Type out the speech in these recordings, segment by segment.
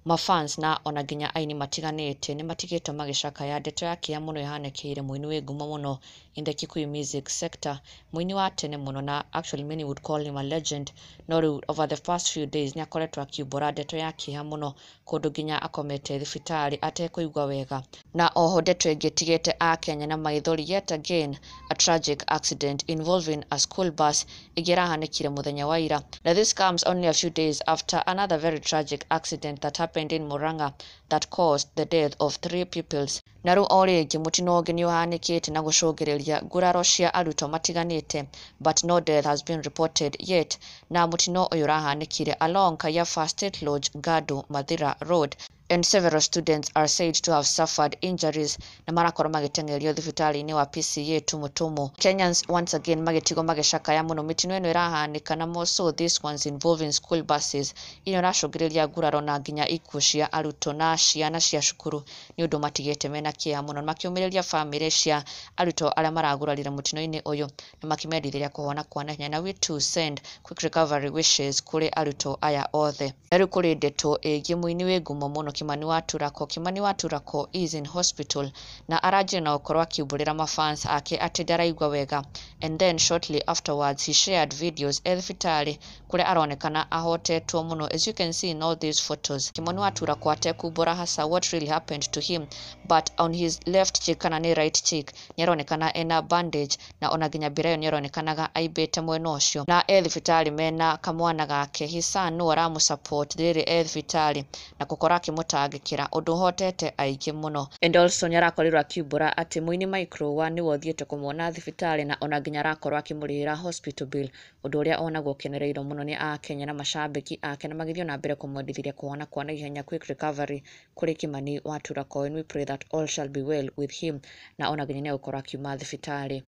mafans na ona nginya aini matiganite ni matigitwo magicakaya ndeto ya Kîeha muno yahanekeire muini wi ngumo muno in the Kikuyu music sector. Muini wa tene muno na actually many would call him a legend. No, over the past few days ni akoretwo akiumbura ndeto ya Kîeha muno kundu nginya akomete thibitari atekuigwa wega. Na oho ndeto ingitigite a Kenya na maithori yet again a tragic accident involving a school bus igirahanekire muthenya wa ira. Now this comes only a few days after another very tragic accident that happened in Murang'a that caused the death of 3 pupils. Na riu oringi mutino ungi ni uhanikite na gucungiriria nguraro cia aruto matiganite, but no death has been reported yet. Na mutino uyu urahanikire along Kîeha State Lodge Gadu Mathira Road, and several students are said to have suffered injuries na marakorwo magitengerio thibitari-ini wa PCA tumutumu. Kenyans once again magitigo magicakaya muno mitino ino irahanika, na more so this ones involving school buses ino iracungiriria nguraro na nginya ikuũ cia aruto na ciana cia cukuru ni undu matigite mena Kîeha muno, makiumiriria family cia aruto aria maragurarire mutino-ini uyu na makimendithĩria kuhona kwa naihenya. Na we too send quick recovery wishes kuri aruto aya othe. Na riu kuri ndeto ĩgiĩ muini wi ngumo muno Kimani wa Turako is in hospital na araje na ukorwo akiumburira mafans ake ati ndaraigwa wega, and then shortly afterwards he shared videos thibitari kuri aronekana ahotetwo muno. As you can see in all these photos, Kimani wa Turako atekumbura hasa what really happened to him, but on his left cheek kana ni right cheek ni aronekana ena bandage, na ona nginya mbira yo ni aronekanaga aibete mwena ucio. Na thibitari mena kamwana gake his son no aramusupport riri thibitari na gukora akimutangikira undu hotete aingi muno. And also nyarakorirwo akiumbura ati muini Micro wa ni wothiete kumwona thibitari na ona nginya arakorwo akimurihira hospital bill, undu uria onagwo kenereirwo muno ni a Kenya na mashabiki ake na magithio na mbere kumwendithĩria kuhona kwa naihenya quick recovery kuri Kimani wa Turako, and we pray that all shall be well with him na ona nginya ni gukorwo akiuma thibitari.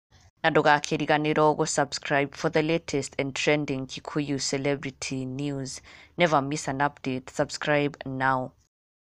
Na ndugakiriganirwo gusubscribe for the latest and trending Kikuyu celebrity news. Never miss an update. Subscribe now.